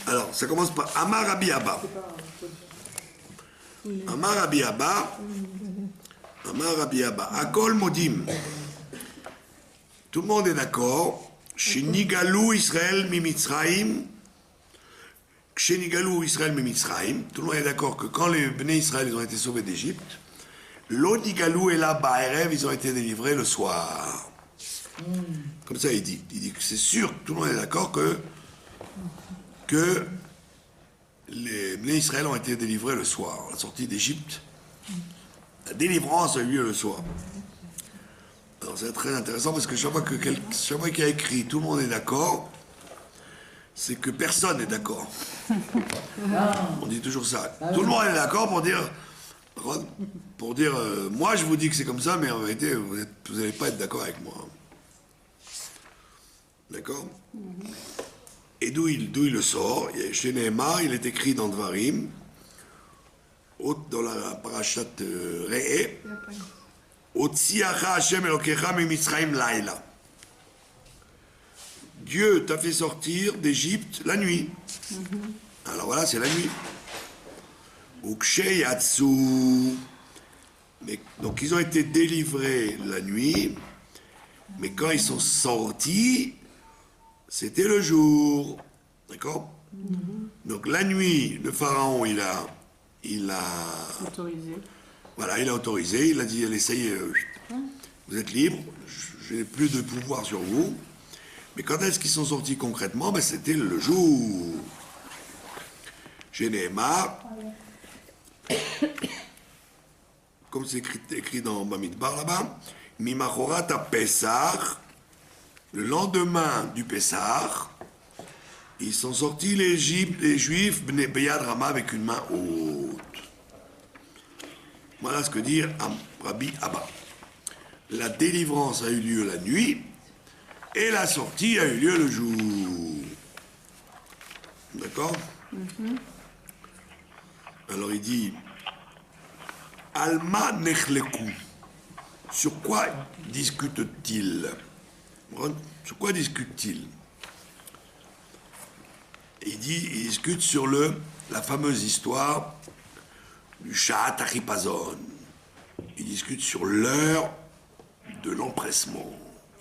Alors, ça commence par Amar Rabbi Abba. Amar Rabbi Abba. Amar Rabbi Abba. Akol Modim. Tout le monde est d'accord. Chez Nigalou Israël Mimitzraïm. Chez Nigalou Israël Mimitzraïm. Tout le monde est d'accord que quand les Bnei Israël ils ont été sauvés d'Égypte, l'eau Nigalou et la Ba'erev, ils ont été délivrés le soir. Comme ça, il dit que c'est sûr, tout le monde est d'accord que les Bnei Israël ont été délivrés le soir. La sortie d'Égypte, la délivrance a eu lieu le soir. Alors c'est très intéressant parce que chaque fois qu'il y a écrit tout le monde est d'accord, c'est que personne n'est d'accord. On dit toujours ça. Tout le monde est d'accord pour dire moi je vous dis que c'est comme ça, mais en vérité vous n'allez pas être d'accord avec moi. D'accord? Et d'où il le sort? Chez Nehemar, il est écrit dans Dvarim, dans la parashat Re'eh, Otziacha Hashem Elokecha Mimitzraïm Laila. Dieu t'a fait sortir d'Égypte la nuit. Alors voilà, c'est la nuit. Ukshei Yatsu. Donc ils ont été délivrés la nuit, mais quand ils sont sortis, c'était le jour. D'accord? Donc la nuit, le pharaon, il a autorisé. Voilà, il a autorisé, il a dit, allez, ça y est, vous êtes libre, je n'ai plus de pouvoir sur vous. Mais quand est-ce qu'ils sont sortis concrètement? Ben, c'était le jour. Chez Nehemar, comme c'est écrit dans Bamidbar là-bas, Mimachorat à Pessah, le lendemain du Pessah, ils sont sortis les Juifs, Beyad Rama, avec une main haute. Voilà ce que dit Rabbi Abba. La délivrance a eu lieu la nuit et la sortie a eu lieu le jour. D'accord? Alors il dit Alma nechleku. Sur quoi discute-t-il? Sur quoi discute-t-il? Il discute sur la fameuse histoire du Sha'at Achipazon. Il discute sur l'heure de l'empressement.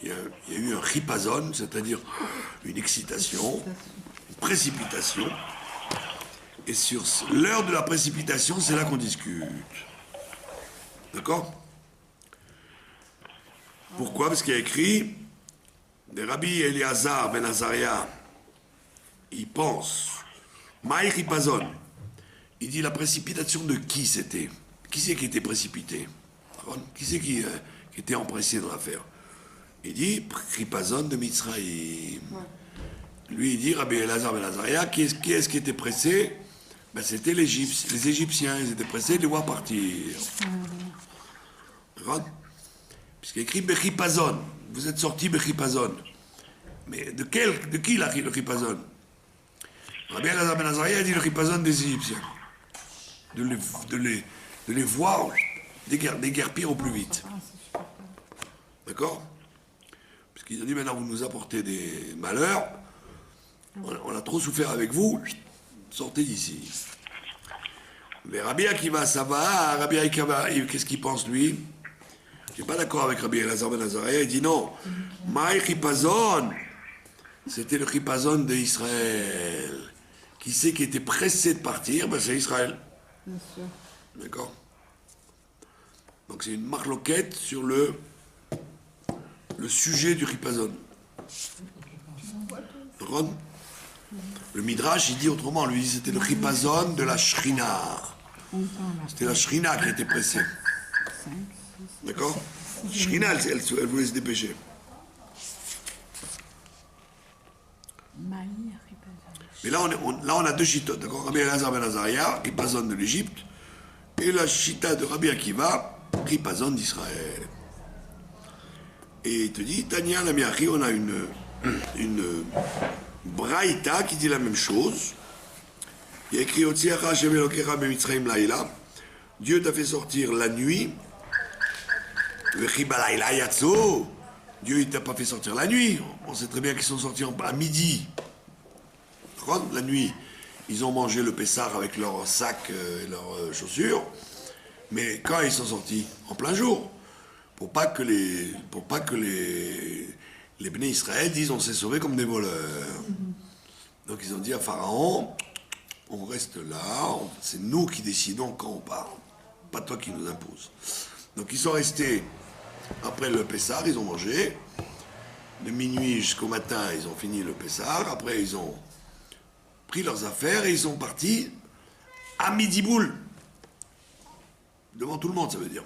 Il y a eu un chipazon, c'est-à-dire une excitation, une précipitation. Et sur l'heure de la précipitation, c'est là qu'on discute. D'accord? Pourquoi? Parce qu'il y a écrit, des Rabbi Eliazar ben Azaria, il pense, Maï chipazon. Il dit la précipitation de qui c'était? Qui c'est qui était précipité? Qui c'est qui était empressé dans l'affaire? Il dit Chipazon de Mitzraïm. Lui il dit Rabbi Elazar ben Azaria, qui est-ce qui était pressé? Ben, c'était les Égyptiens, ils étaient pressés de les voir partir. Puisqu'il écrit Bechipazon, vous êtes sortis Bechipazon. Mais de qui le Chipazon? Rabbi Elazar ben Azaria dit le Chipazon des Égyptiens. De les voir déguerpir au plus vite. D'accord? Parce qu'ils ont dit maintenant vous nous apportez des malheurs, on a trop souffert avec vous, sortez d'ici. Mais Rabbi Akiva, ça va, Rabbi Akiva, qu'est-ce qu'il pense lui? Je suis pas d'accord avec Rabbi Elazar ben Azaria, il dit non, Maï Chipazon, c'était le Chipazon d'Israël. Qui c'est qui était pressé de partir? Ben, c'est Israël. Bien sûr. D'accord? Donc c'est une marloquette sur le sujet du Chipazon. Le Midrash, il dit autrement, lui, c'était le Chipazon de la Shrina. C'était la Shrina qui était pressée. D'accord? Shrina, elle voulait se dépêcher. Mais là, on a deux chitotes, d'accord? Rabbi Elazar ben Azaria, Chipazon de l'Égypte, et la chita de Rabbi Akiva, Chipazon d'Israël. Et il te dit, Tania Lamiachi, on a une braïta qui dit la même chose. Il y a écrit Otziacha Hashem Elokecha Bemitzraïm Laila. Dieu t'a fait sortir la nuit. Vechiba Laila Yatsu. Dieu il t'a pas fait sortir la nuit. On sait très bien qu'ils sont sortis à midi. La nuit. ils ont mangé le Pessah avec leurs sacs et leurs chaussures, mais quand ils sont sortis, en plein jour, pour pas que les Béné Israël disent on s'est sauvés comme des voleurs. Donc ils ont dit à Pharaon, on reste là, c'est nous qui décidons quand on part, pas toi qui nous impose. Donc ils sont restés, après le Pessah, ils ont mangé, de minuit jusqu'au matin, ils ont fini le Pessah, après ils ont pris leurs affaires et ils sont partis à midi boule. Devant tout le monde, ça veut dire.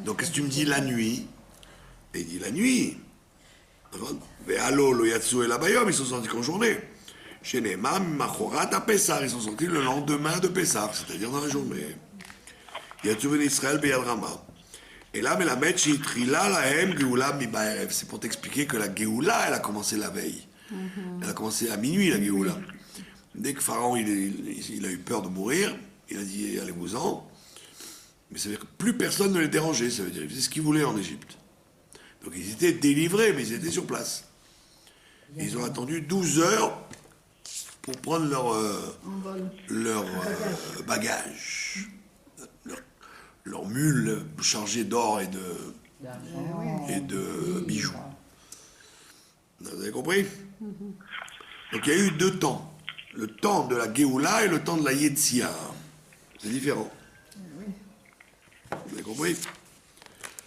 Donc qu'est-ce que tu me dis la nuit? Et il dit la nuit. Ve'alo lo yatsu el abayom, ils sont sortis qu'en journée. Chez Neymar, Machorat à Pessah, ils sont sortis le lendemain de Pessah, c'est-à-dire dans la journée. Yatsu ben Israël beyad Rama. Et là, Melamed Shitrila lahem Geoula mibaerev. C'est pour t'expliquer que la Geoula, elle a commencé la veille. Elle a commencé à minuit, la Geoula. Dès que Pharaon il a eu peur de mourir, il a dit allez-vous-en. Mais ça veut dire que plus personne ne les dérangeait, ça veut dire qu'ils faisaient ce qu'ils voulaient en Égypte. Donc ils étaient délivrés, mais ils étaient sur place. Et ils ont attendu 12 heures pour prendre leur bagage. Leur mule chargée d'or et de bijoux. Vous avez compris? Donc il y a eu 2 temps. Le temps de la Géoula et le temps de la Yetzia. C'est différent. Vous avez compris?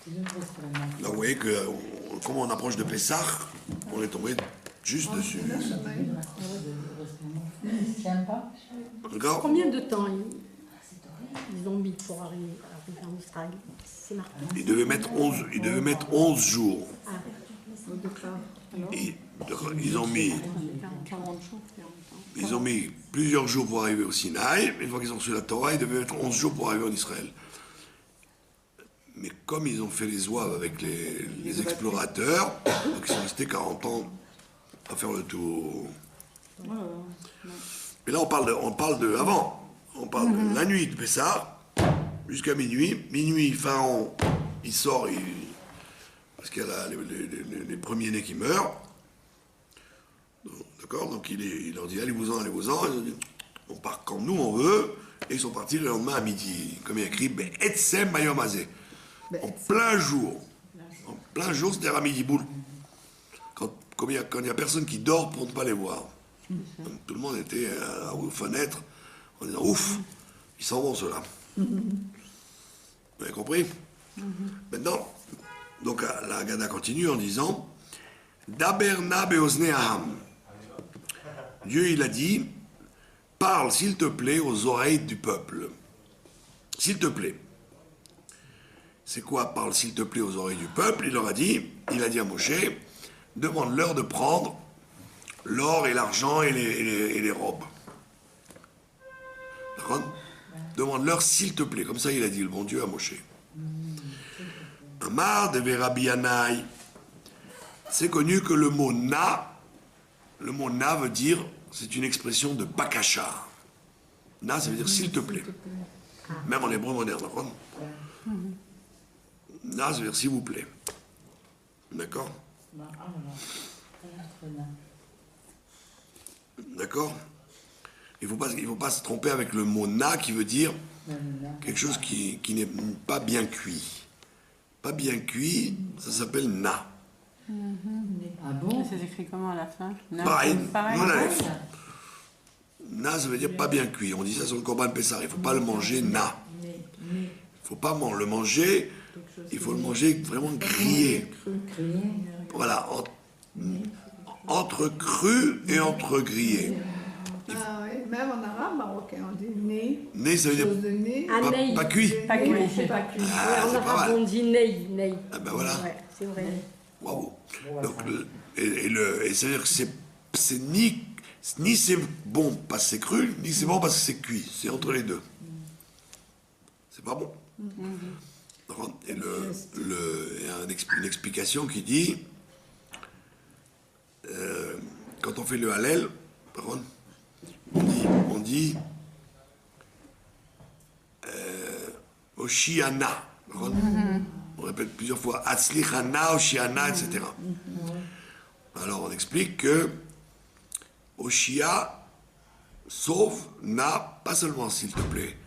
Donc vous voyez que, comme on approche de Pessah, on est tombé juste dessus. D'accord? Combien de temps ils ont mis pour arriver en Israël? C'est marqué. Ils devaient mettre 11 jours. Ah, au départ. Ils ont mis plusieurs jours pour arriver au Sinaï. Une fois qu'ils ont reçu la Torah, ils devaient mettre 11 jours pour arriver en Israël. Mais comme ils ont fait les ouaves avec les explorateurs, donc ils sont restés 40 ans à faire le tour. Mais là, on parle de avant. On parle de la nuit de Pessah jusqu'à minuit. Minuit, Pharaon, il sort, parce qu'il y a les premiers-nés qui meurent. D'accord? Donc il leur dit allez-vous-en, allez-vous-en. On part quand nous on veut. Et ils sont partis le lendemain à midi. Comme il y a écrit, Etsem Mayom Hazeh. En plein jour. En plein jour, c'est-à-dire à midi boule. Quand il n'y a personne qui dort pour ne pas les voir. Donc, tout le monde était aux fenêtres en disant ouf, ils s'en vont ceux-là. Vous avez compris? Maintenant, donc la Haggadah continue en disant Daberna beozne aham. Dieu il a dit parle s'il te plaît aux oreilles du peuple. S'il te plaît. C'est quoi parle s'il te plaît aux oreilles du peuple? Il a dit à Moshe, demande-leur de prendre l'or et l'argent et les robes. D'accord? Demande-leur s'il te plaît. Comme ça il a dit le bon Dieu à Moshe. Amar de Rabbi Yanaï. C'est connu que le mot na veut dire, c'est une expression de bakasha. Na, ça veut dire s'il te plaît. Même en hébreu moderne, d'accord? Na, ça veut dire s'il vous plaît. D'accord? D'accord? Il ne faut pas se tromper avec le mot na qui veut dire quelque chose qui n'est pas bien cuit. Pas bien cuit, ça s'appelle na. Ah bon? Ça s'écrit comment à la fin? Pareil. Pareil. Na, ça veut dire pas bien cuit. On dit ça sur le Corban Pessah. Il ne faut pas le manger na. Il ne faut pas le manger. Il faut le manger vraiment grillé. Voilà. Entre cru et entre grillé. Ah oui, même en arabe marocain, on dit nez. Nez, ça veut dire pas cuit. Pas cuit. C'est pas cuit. Ah, En c'est pas arabe, mal. on dit ney. Ah ben voilà. Ouais, c'est vrai. Waouh. Donc, et ça veut dire que c'est ni c'est bon parce que c'est cru, ni c'est bon parce que c'est cuit. C'est entre les deux. C'est pas bon. Et il y a une explication qui dit quand on fait le Hallel, par contre, on dit Oshiana. On répète plusieurs fois Atzlichana, Oshiana, etc. Alors on explique que Oshia, Sauve, pas seulement s'il te plaît.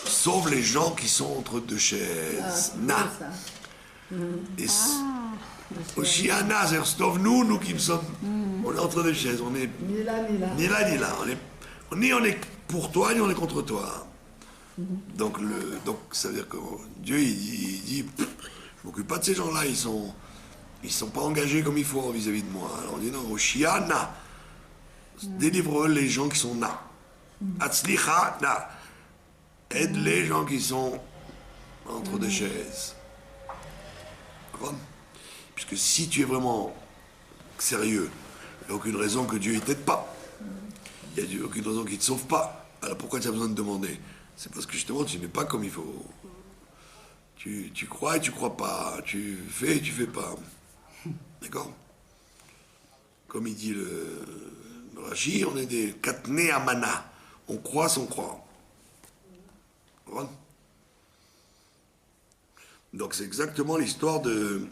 Sauve les gens qui sont entre deux chaises. Et Oshiana, c'est sauve nous qui sommes. On est entre deux chaises. On est Ni là, ni là. ni là ni là. On est pour toi, ni on est contre toi. Donc ça veut dire que Dieu il dit je m'occupe pas de ces gens-là, ils sont pas engagés comme il faut vis-à-vis de moi. Alors on dit non, Oshiana, délivre les gens qui sont na. Atzlicha na. Aide les gens qui sont entre deux chaises. D'accord? Puisque si tu es vraiment sérieux, il n'y a aucune raison que Dieu ne t'aide pas. Il n'y a aucune raison qu'il ne te sauve pas. Alors pourquoi tu as besoin de demander? C'est parce que justement tu n'es pas comme il faut. Tu crois et tu crois pas. Tu fais et tu fais pas. D'accord? Comme il dit le Rashi, on est des katne amana. On croit sans croire. Donc c'est exactement l'histoire du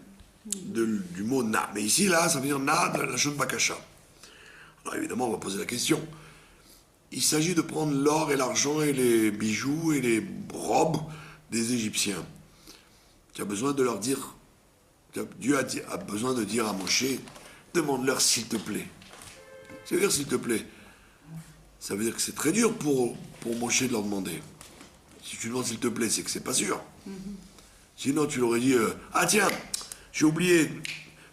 mot na. Mais ici, là, ça veut dire na de la Shon Bakasha. Alors évidemment, on va poser la question. Il s'agit de prendre l'or et l'argent et les bijoux et les robes des Égyptiens. Tu as besoin de leur dire, Dieu a besoin de dire à Moshe, demande-leur s'il te plaît. Ça veut dire s'il te plaît. Ça veut dire que c'est très dur pour Moshe de leur demander. Si tu demandes s'il te plaît, c'est que c'est pas sûr. Sinon, tu leur aurais dit ah tiens, j'ai oublié,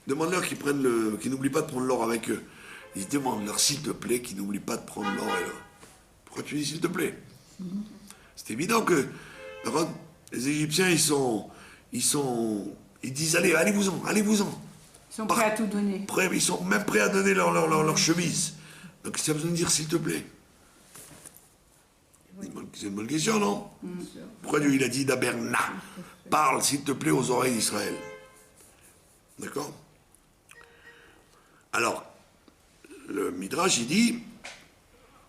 demande-leur qu'ils n'oublient pas de prendre l'or avec eux. Ils demandent-leur s'il te plaît, qu'ils n'oublient pas de prendre l'or et l'or. Pourquoi tu dis s'il te plaît? C'est évident que les Égyptiens, ils disent allez-vous-en. Ils sont prêts à tout donner. Ils sont même prêts à donner leur chemise. Donc, ça a besoin de dire s'il te plaît. C'est une bonne question, non? Pourquoi Dieu il a dit d'Aberna? Parle, s'il te plaît, aux oreilles d'Israël. D'accord? Alors, le Midrash, il dit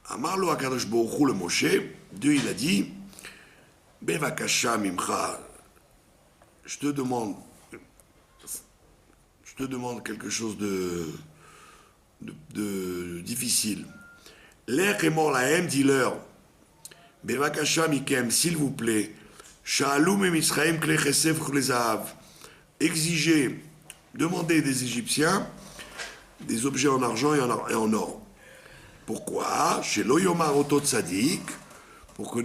Amarlo Akadosh Baruch Hu le Moshe, Dieu il a dit Bevakasha mimcha, je te demande quelque chose de difficile. L'air est mort la haine, dis-leur Bevakasha mikem, s'il vous plaît, Sha'alum em Israël kle chesef kle zahav, exigez, demandez des Égyptiens des objets en argent et en or. Pourquoi? Chez l'Oyomar Oto Tzadik, pour que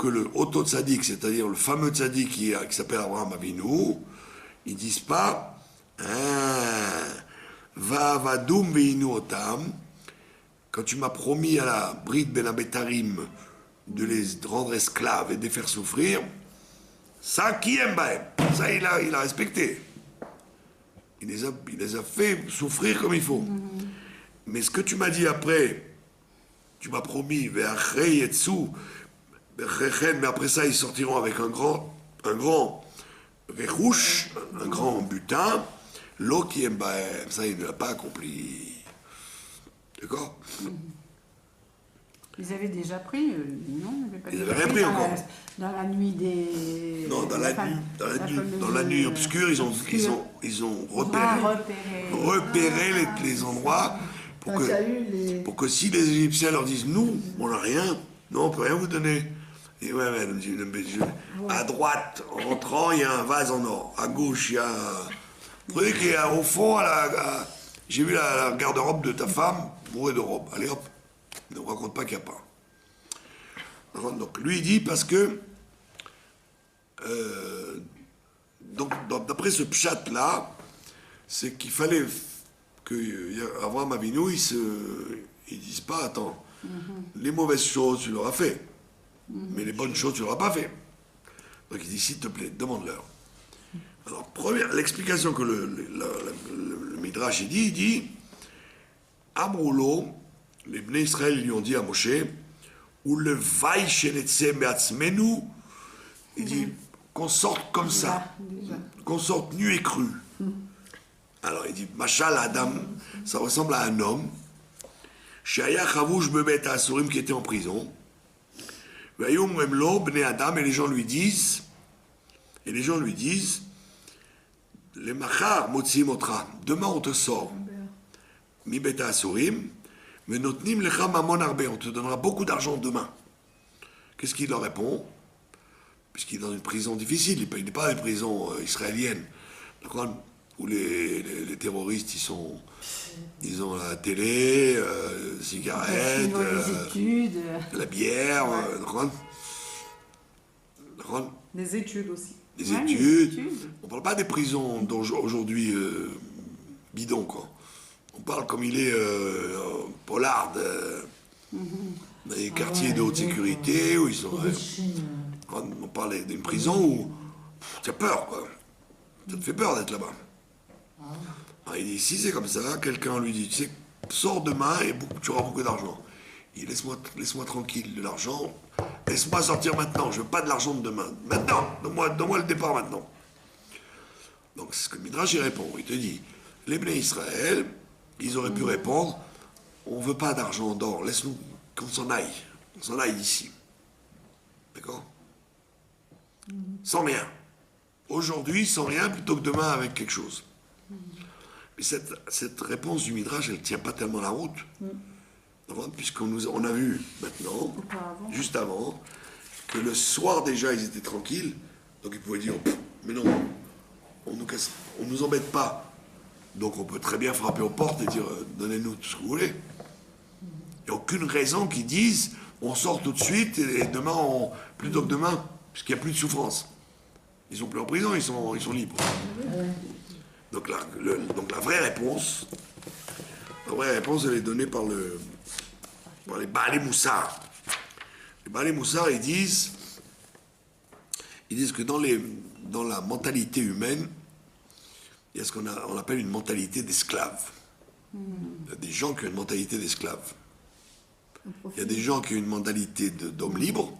le Oto Tzadik, c'est-à-dire le fameux Tzadik qui s'appelle Abraham Avinu, ils disent pas Va vadum veinu otam, quand tu m'as promis à la Brit Ben Abetarim de les rendre esclaves et de les faire souffrir, ça qui aime ça il a respecté. Il les a fait souffrir comme il faut. Mais ce que tu m'as dit après, tu m'as promis, mais après ça, ils sortiront avec un grand réchouche, un grand butin. L'eau qui aime, ça, il ne l'a pas accompli. D'accord? Ils avaient déjà pris, non? Ils n'avaient rien pris encore. Dans la nuit des... Non, dans la nuit obscure, ils ont repéré les endroits pour que si les Égyptiens leur disent nous, on n'a rien, non, on peut rien vous donner. Et à droite, en rentrant, il y a un vase en or. À gauche, il y a. Vous voyez qu'il y a au fond, j'ai vu la garde-robe de ta femme, bourrée de robes. Allez hop, ne me raconte pas qu'il n'y a pas. Donc lui il dit parce que donc d'après ce pshat là, c'est qu'il fallait que Abraham Avinu ils disent pas attends, les mauvaises choses tu leur as fait, mais les bonnes choses tu leur as pas fait. Donc il dit s'il te plaît demande-leur. Alors l'explication que le Midrash il dit Amroulo, les Bnei Israël lui ont dit à Moshe ou le vaï shenetze me'atzmenu, il dit qu'on sorte comme ça, qu'on sorte nu et cru. Alors il dit Machal Adam, ça ressemble à un homme, Shaya Chavouj Bebet Asurim qui était en prison, Vayum Remlo Bnei Adam, et les gens lui disent, les Machar Motzi Motra, demain on te sort, Mi Beta Asurim, Mais notnim lecha mamon arbe, on te donnera beaucoup d'argent demain. Qu'est-ce qu'il leur répond? Puisqu'il est dans une prison difficile, il n'est pas dans une prison israélienne, d'accord, où les terroristes, ils ont la télé, cigarettes, les études. la bière, d'accord, d'accord, Les études aussi. des Ouais, études. les études. On ne parle pas des prisons d'aujourd'hui bidons, quoi. On parle comme il est Pollard, dans les quartiers de haute sécurité, où ils sont... on parle d'une prison où tu as peur, quoi. Ça te fait peur d'être là-bas. Alors, il dit, si c'est comme ça, quelqu'un lui dit, tu sais, sors demain et tu auras beaucoup d'argent. Il dit, laisse-moi tranquille de l'argent, laisse-moi sortir maintenant, je veux pas de l'argent de demain. Maintenant, donne-moi le départ maintenant. Donc c'est ce que Midrash y répond. Il te dit, les Bnei Israël, ils auraient pu répondre, on veut pas d'argent d'or, laisse-nous qu'on s'en aille d'ici. D'accord? Sans rien. Aujourd'hui, sans rien, plutôt que demain avec quelque chose. Mais cette réponse du Midrash, elle ne tient pas tellement la route. Puisqu'on a vu maintenant, juste avant, que le soir déjà, ils étaient tranquilles. Donc ils pouvaient dire, mais non, on nous embête pas. Donc on peut très bien frapper aux portes et dire, donnez-nous tout ce que vous voulez. Il n'y a aucune raison qu'ils disent, on sort tout de suite et demain, plutôt que demain, puisqu'il n'y a plus de souffrance. Ils sont plus en prison, ils sont libres. Donc la vraie réponse, elle est donnée par les Baalei Moussar. Les Baalei Moussar, ils disent que dans la mentalité humaine, il y a ce qu'on appelle une mentalité d'esclave. Il y a des gens qui ont une mentalité d'esclave. Il y a des gens qui ont une mentalité d'homme libre,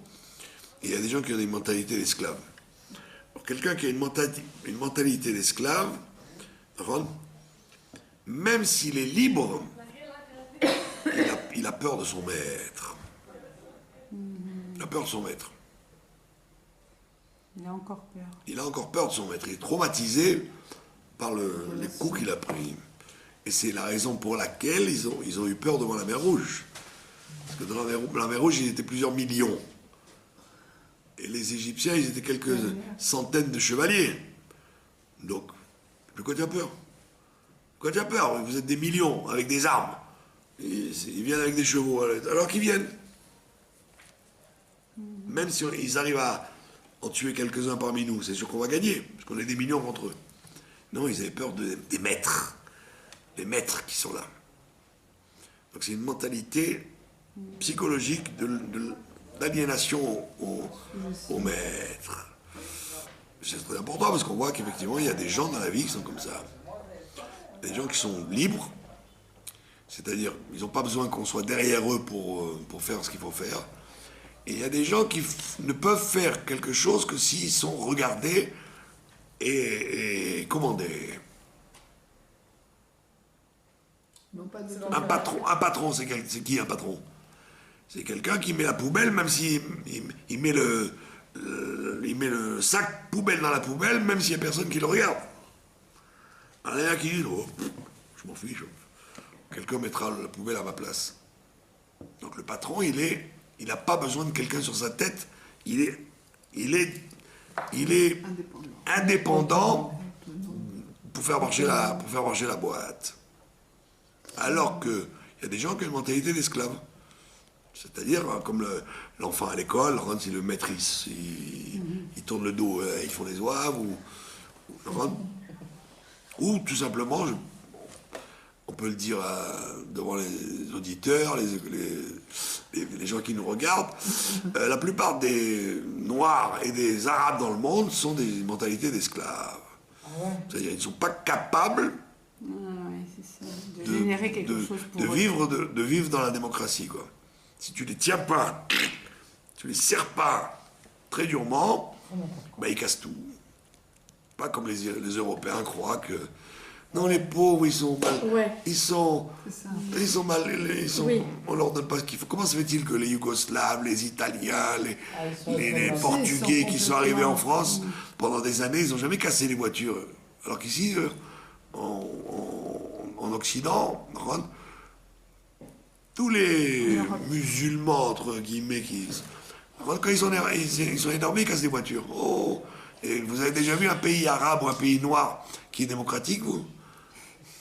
et il y a des gens qui ont une mentalité d'esclave. Quelqu'un qui a une mentalité d'esclave, même s'il est libre, il a peur de son maître. Il a peur de son maître. Il a encore peur. Il a encore peur de son maître. Il est traumatisé par les coups qu'il a pris. Et c'est la raison pour laquelle ils ont eu peur devant la mer Rouge. Parce que dans la mer Rouge, il y était plusieurs millions. Et les Égyptiens, ils étaient quelques centaines de chevaliers. Donc, de quoi tu as peur? Quoi tu as peur? Vous êtes des millions, avec des armes. Ils viennent avec des chevaux, alors qu'ils viennent. Même si ils arrivent à en tuer quelques-uns parmi nous, c'est sûr qu'on va gagner, parce qu'on est des millions contre eux. Non, ils avaient peur des maîtres. Les maîtres qui sont là. Donc c'est une mentalité psychologique d'aliénation au maître. C'est très important parce qu'on voit qu'effectivement, il y a des gens dans la vie qui sont comme ça. Des gens qui sont libres, c'est-à-dire, ils n'ont pas besoin qu'on soit derrière eux pour faire ce qu'il faut faire. Et il y a des gens qui ne peuvent faire quelque chose que s'ils sont regardés et commandés. Un patron, c'est qui un patron? C'est quelqu'un qui met la poubelle, même s'il il met le sac poubelle dans la poubelle, même s'il n'y a personne qui le regarde. Alors, il y en a qui disent, oh, je m'en fiche, quelqu'un mettra la poubelle à ma place. Donc le patron, il n'a pas besoin de quelqu'un sur sa tête, il est indépendant pour faire marcher la boîte. Alors qu'il y a des gens qui ont une mentalité d'esclave. C'est-à-dire, comme l'enfant à l'école, si le maître il tourne le dos, ils font des oeuvres, ou tout simplement, on peut le dire devant les auditeurs, les gens qui nous regardent, la plupart des Noirs et des Arabes dans le monde sont des mentalités d'esclaves. C'est-à-dire, ils ne sont pas capables de générer quelque chose pour de vivre dans la démocratie, quoi. Si tu les tiens pas, tu les serres pas très durement, ils cassent tout. Pas comme les Européens croient que non, les pauvres ils sont mal, Oui. on leur donne pas ce qu'il faut. Comment se fait-il que les Yougoslaves, les Italiens, les Portugais qui sont arrivés en France pendant des années, ils n'ont jamais cassé les voitures, alors qu'ici en Occident, tous les musulmans, entre guillemets, quand ils sont énervés, ils cassent des voitures. Oh, et vous avez déjà vu un pays arabe ou un pays noir qui est démocratique, vous?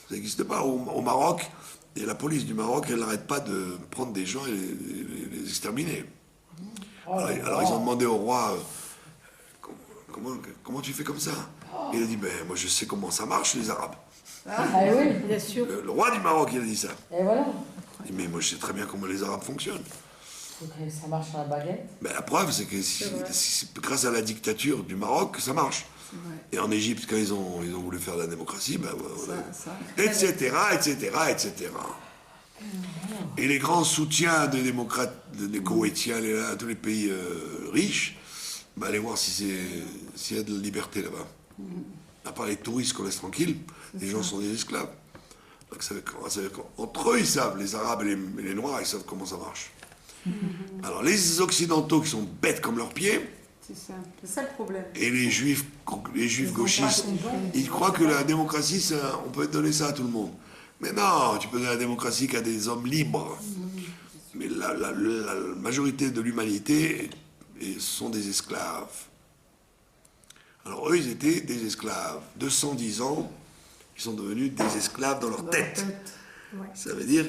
Ça n'existe pas. Au Maroc, et la police du Maroc, elle n'arrête pas de prendre des gens et les exterminer. Alors ils ont demandé au roi, comment tu fais comme ça? Il a dit, ben moi je sais comment ça marche, les Arabes. Ah oui, bien sûr. Le roi du Maroc, il a dit ça. Et voilà. Il dit, mais moi je sais très bien comment les Arabes fonctionnent. Donc, ça marche à la baguette. Ben, la preuve, c'est que c'est grâce à la dictature du Maroc que ça marche. Et en Égypte, quand ils ont voulu faire la démocratie, ben, etc., etc., etc. Et les grands soutiens des démocrates, des Koweïtiens, tous les pays riches, ben, allez voir s'il y a de la liberté là-bas. À part les touristes qu'on laisse tranquilles, les gens sont des esclaves. Donc, entre eux, ils savent, les Arabes et les Noirs, ils savent comment ça marche. Alors, les Occidentaux qui sont bêtes comme leurs pieds, c'est ça le problème. et les Juifs gauchistes, ils croient que la démocratie, on peut donner ça à tout le monde. Mais non, tu peux donner la démocratie qu'à des hommes libres. Mais la majorité de l'humanité sont des esclaves. Alors eux, ils étaient des esclaves. 210 ans, ils sont devenus des esclaves dans leur tête. Ouais. Ça veut dire,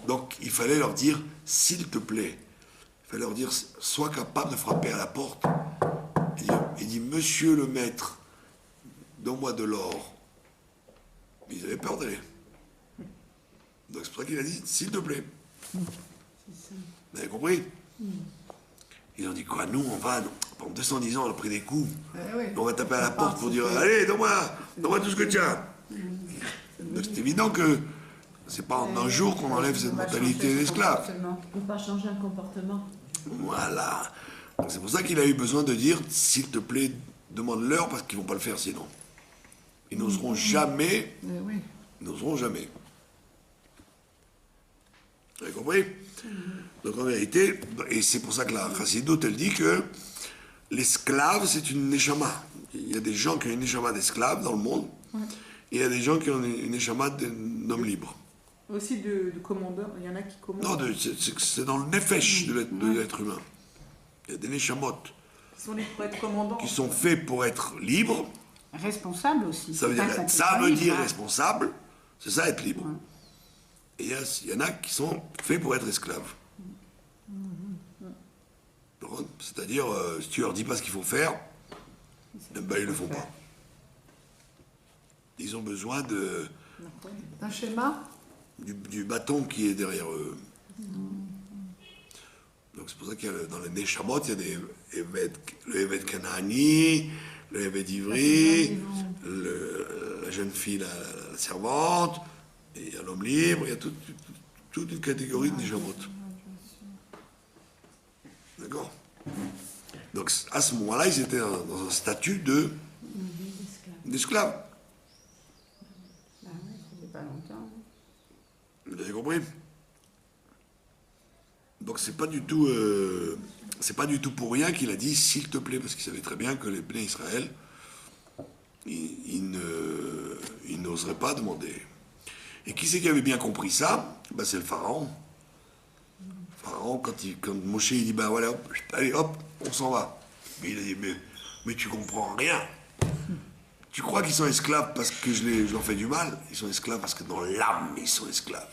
donc il fallait leur dire, s'il te plaît, il fallait leur dire, sois capable de frapper à la porte. Il dit, monsieur le maître, donne-moi de l'or. Ils avaient peur d'aller. Donc c'est pour ça qu'il a dit, s'il te plaît. Vous avez compris? Ils ont dit quoi? Nous, pendant 210 ans, on a pris des coups. On va taper à la porte pour dire, allez, donne-moi tout ce que tu as. Donc c'est évident que c'est pas en un jour qu'on enlève cette mentalité d'esclave. On ne peut pas changer un comportement. Voilà. Donc c'est pour ça qu'il a eu besoin de dire, s'il te plaît, demande-leur, parce qu'ils vont pas le faire sinon. Ils n'oseront jamais. Ils n'oseront jamais. Vous avez compris? Donc en vérité, et c'est pour ça que la Chassidoute, elle dit que l'esclave, c'est une neshama. Il y a des gens qui ont une neshama d'esclave dans le monde, et il y a des gens qui ont une neshama d'homme libre. Aussi de commandeurs, il y en a qui commandent. Non, c'est dans le nefesh de l'être humain. Il y a des neshamot Qui sont libres pour être commandants. qui sont faits pour être libres. Responsables aussi. Ça veut dire responsable, c'est ça être libre. Et il y en a qui sont faits pour être esclaves. C'est-à-dire, si tu leur dis pas ce qu'il faut faire, eh ben, ils le font pas. Ils ont besoin Un schéma? du bâton qui est derrière eux. Donc c'est pour ça qu'il y a dans les Neshamot, il y a le Evet Kanani, le Evet Ivri, la jeune fille, la servante, et il y a l'homme libre, il y a toute une catégorie de Neshamot. D'accord? Donc à ce moment-là, ils étaient dans un statut d'esclaves. Pas longtemps. Vous avez compris? Donc c'est pas du tout pour rien qu'il a dit s'il te plaît, parce qu'il savait très bien que les Bnei Israël, ils n'oseraient pas demander. Et qui c'est qui avait bien compris ça? Ben, c'est le pharaon. Le pharaon, quand Moshe il dit ben voilà, allez hop, on s'en va. Mais il a dit mais tu comprends rien. Tu crois qu'ils sont esclaves parce que je leur fais du mal? Ils sont esclaves parce que dans l'âme, ils sont esclaves.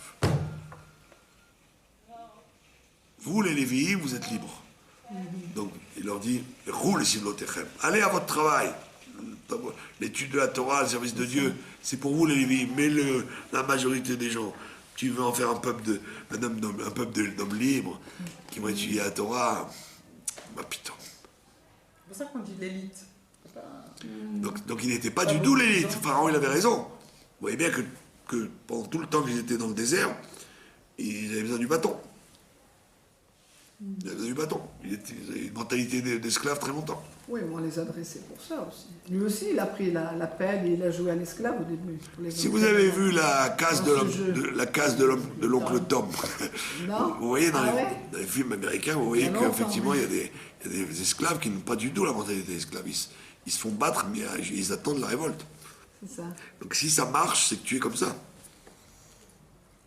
Vous, les Lévi'im, vous êtes libres. Donc, il leur dit, roule Sivlotechem. Allez à votre travail. L'étude de la Torah, le service de Dieu, c'est pour vous, les Lévi'im. Mais la majorité des gens, tu veux en faire un peuple d'hommes libres qui vont étudier la Torah. Bah putain. C'est pour ça qu'on dit l'élite. Donc il n'était pas du tout l'élite. Pharaon, il avait raison. Vous voyez bien que pendant tout le temps qu'ils étaient dans le désert, ils avaient besoin du bâton. Ils avaient besoin du bâton. Ils avaient une mentalité d'esclave très longtemps. Oui, mais on les a dressés pour ça aussi. Lui aussi, il a pris la pelle et il a joué à l'esclave au début. Si vous avez vu la case de l'oncle Tom, Non. vous voyez dans ouais. les films américains, vous voyez qu'effectivement, il y a des esclaves qui n'ont pas du tout la mentalité d'esclave. Ils se font battre, mais ils attendent la révolte. C'est ça. Donc si ça marche, c'est que tu es comme ça.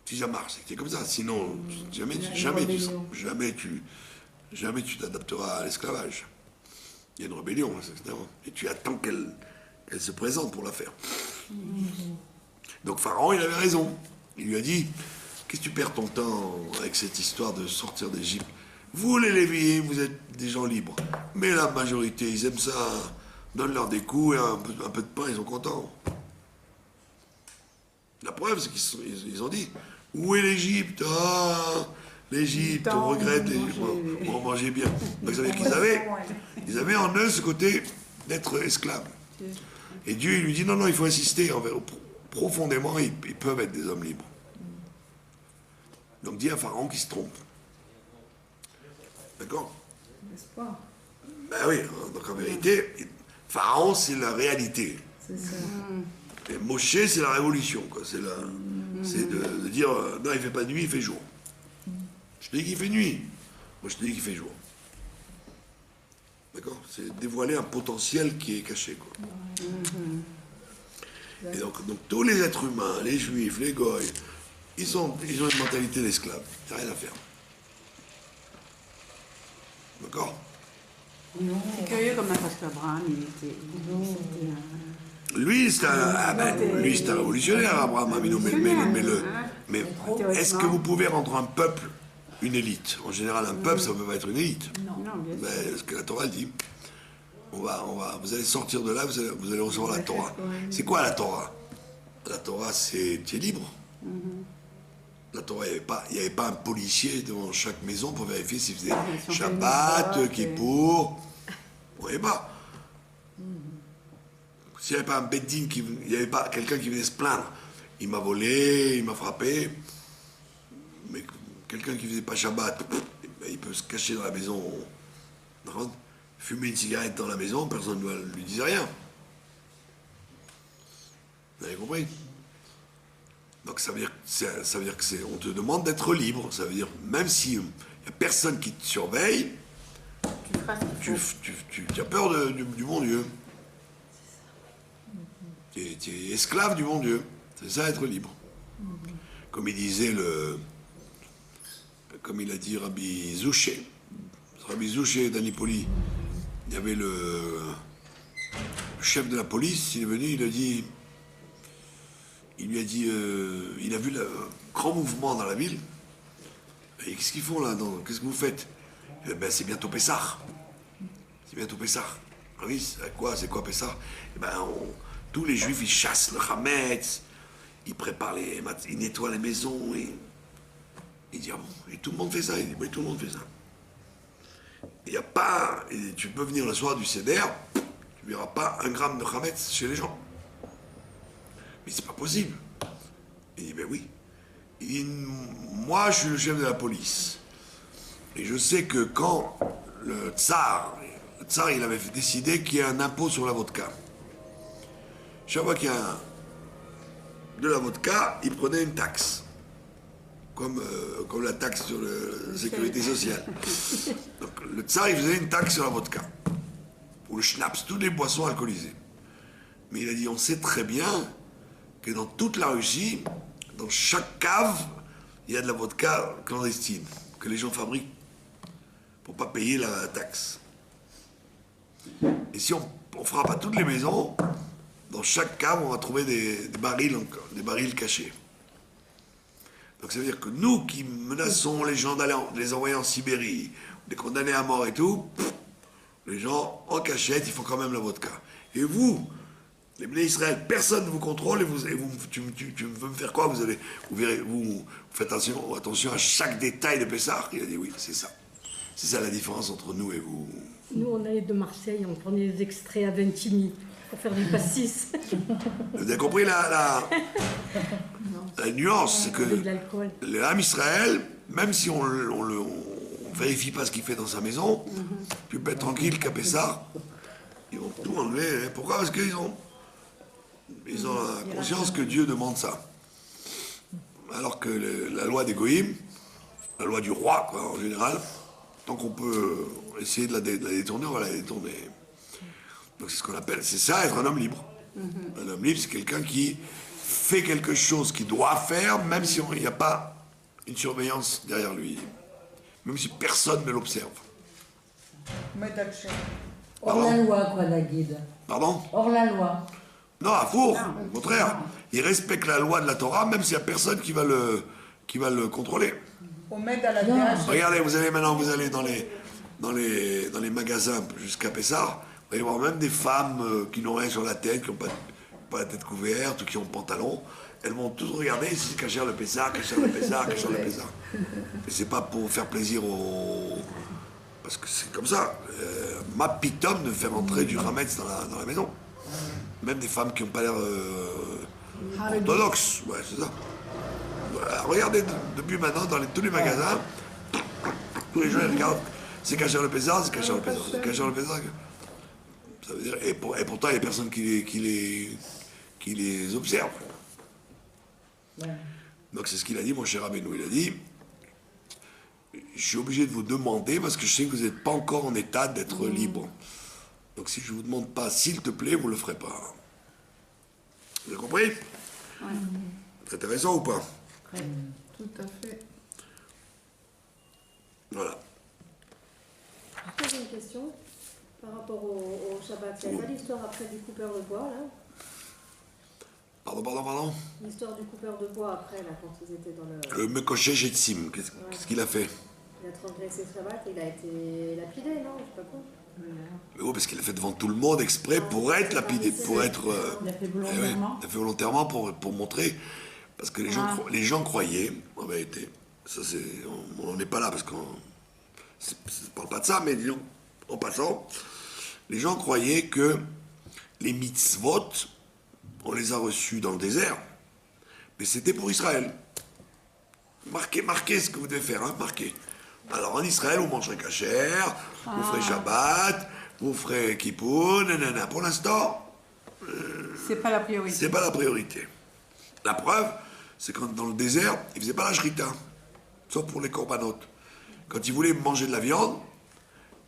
Si ça marche, c'est que tu es comme ça. Sinon, jamais tu t'adapteras à l'esclavage. Il y a une rébellion, etc. Et tu attends qu'elle se présente pour la faire. Donc Pharaon, il avait raison. Il lui a dit, qu'est-ce que tu perds ton temps avec cette histoire de sortir d'Égypte? Vous, les Lévites, vous êtes des gens libres. Mais la majorité, ils aiment ça. Donne-leur des coups et un peu de pain, ils sont contents. La preuve, c'est qu'ils ont dit, où est l'Égypte? Ah, l'Égypte, on regrette, on mangeait bien. Donc ça veut dire qu'ils avaient en eux ce côté d'être esclaves. Et Dieu, il lui dit, non, il faut insister. Profondément, ils peuvent être des hommes libres. Donc dis à Pharaon qu'il se trompe. D'accord? N'est-ce pas? Ben oui, donc en vérité, Pharaon, c'est la réalité. C'est ça. Et Moshe, c'est la révolution, quoi. C'est de dire, non, il fait pas nuit, il fait jour. Je te dis qu'il fait nuit. Moi, je te dis qu'il fait jour. D'accord? C'est dévoiler un potentiel qui est caché, quoi. Et donc tous les êtres humains, les juifs, les goïs, ils ont une mentalité d'esclave. Il n'y a rien à faire. D'accord? C'est curieux comme parce qu'Abraham, il était Lui, c'est un révolutionnaire, Abraham Avinu, mais est-ce que vous pouvez rendre un peuple une élite? En général, un peuple, ça ne peut pas être une élite. Non, bien sûr. Mais ce que la Torah dit, vous allez sortir de là, vous allez recevoir la Torah. C'est quoi la Torah? La Torah, tu es libre. La Torah, il n'y avait pas un policier devant chaque maison pour vérifier s'il faisait Shabbat, Kippour. Vous voyez pas. S'il n'y avait pas un beddin, il n'y avait pas quelqu'un qui venait se plaindre. Il m'a volé, il m'a frappé. Mais quelqu'un qui ne faisait pas Shabbat, il peut se cacher dans la maison. Fumer une cigarette dans la maison, personne ne lui disait rien. Vous avez compris? Donc ça veut dire que on te demande d'être libre. Ça veut dire, même s'il n'y a personne qui te surveille, tu as peur du bon Dieu. Tu es esclave du bon Dieu. C'est ça, être libre. Comme il disait comme il a dit Rabbi Zouché. Rabbi Zouché d'Anipoli, il y avait le chef de la police, il est venu, il lui a dit, il a vu le grand mouvement dans la ville. Et qu'est-ce qu'ils font là? Qu'est-ce que vous faites? Ben, c'est bientôt Pessah. C'est bientôt Pessah. Ah oui, c'est quoi Pessah? Tous les juifs, ils chassent le Hametz, ils préparent ils nettoient les maisons. Il dit, ah bon, et tout le monde fait ça? Il dit, oui, tout le monde fait ça. Il n'y a pas, tu peux venir le soir du Seder, tu ne verras pas 1 gramme de Hametz chez les gens. Mais c'est pas possible. Il dit, ben oui. Il dit, moi, je suis le chef de la police. Et je sais que quand le tsar, il avait décidé qu'il y ait un impôt sur la vodka. Chaque fois qu'il y a de la vodka, il prenait une taxe. Comme la taxe sur la sécurité sociale. Donc le tsar, il faisait une taxe sur la vodka. Ou le schnapps, toutes les boissons alcoolisées. Mais il a dit, on sait très bien que dans toute la Russie, dans chaque cave, il y a de la vodka clandestine, que les gens fabriquent pour ne pas payer la taxe. Et si on ne fera pas toutes les maisons, dans chaque cave, on va trouver des barils cachés. Donc ça veut dire que nous qui menaçons les gens de les envoyer en Sibérie, des condamnés à mort et tout, les gens en cachette, ils font quand même la vodka. Et vous, les Bnei Israël, personne ne vous contrôle et tu veux me faire quoi? Vous faites attention à chaque détail de Pessah. Il a dit oui, c'est ça. C'est ça la différence entre nous et vous. Nous, on allait de Marseille, on prenait des extraits à Ventimille pour faire du pastis. Vous avez compris la nuance, c'est que l'âme Israël, même si on vérifie pas ce qu'il fait dans sa maison, tu peux être tranquille qu'à Pessah, ils vont tout enlever. Pourquoi? Parce qu'ils ont la conscience que Dieu demande ça. Alors que la loi des Goïm, la loi du roi, quoi, en général, tant qu'on peut essayer de la détourner, on va la détourner. Donc c'est ce qu'on appelle, c'est ça, être un homme libre. Un homme libre, c'est quelqu'un qui fait quelque chose qu'il doit faire, même si il n'y a pas une surveillance derrière lui, même si personne ne l'observe. Hors la loi, quoi, la guide. Pardon? Hors la loi. Non, à four, au contraire. Il respecte la loi de la Torah, même s'il n'y a personne qui va le contrôler. Regardez, vous allez dans les magasins jusqu'à Pessah, vous allez voir même des femmes qui n'ont rien sur la tête, qui n'ont pas la tête couverte, ou qui ont pantalon. Elles vont toutes regarder si c'est cachère le Pessah, cachère le Pessah, cachère le Pessah. Et c'est pas pour faire plaisir aux... Parce que c'est comme ça. Ma pitom ne fait rentrer du Hametz dans la maison. Même des femmes qui n'ont pas l'air orthodoxes. Ouais, c'est ça. Voilà, regardez depuis maintenant dans tous les magasins, tous les gens ils regardent, c'est cachère le Pessah, c'est cachère le Pessah, c'est cachère le Pessah. Ça veut dire, et pourtant il n'y a personne qui les observe. Ouais. Donc c'est ce qu'il a dit, mon cher Rabbeinu. Il a dit, je suis obligé de vous demander parce que je sais que vous n'êtes pas encore en état d'être libre. Donc si je ne vous demande pas, s'il te plaît, vous ne le ferez pas. Vous avez compris? C'est intéressant ou pas? Tout à fait. Voilà. Après, j'ai une question par rapport au Shabbat. Il n'y a pas l'histoire après du coupeur de bois, là? Pardon. L'histoire du coupeur de bois après, là, quand ils étaient dans le... Le Mekoshe Jetsim, qu'est-ce qu'il a fait? Il a transgressé le Shabbat et il a été lapidé, non? Je sais pas quoi. Mais oui, parce qu'il a fait devant tout le monde exprès pour être lapidé, pour être... Il a fait eh oui, volontairement. il a fait volontairement pour montrer, parce que les gens croyaient, en vérité, ça c'est, on n'est pas là parce qu'on ne parle pas de ça, mais disons, en passant, les gens croyaient que les mitzvot, on les a reçus dans le désert, mais c'était pour Israël. Marquez ce que vous devez faire, hein, marquez. Alors en Israël, vous mangerez kasher, vous ferez Shabbat, vous ferez Kippour, nanana. Pour l'instant, C'est pas la priorité. c'est pas la priorité. La preuve, c'est quand dans le désert, ils faisaient pas la shrita, sauf pour les corbanotes. Quand ils voulaient manger de la viande,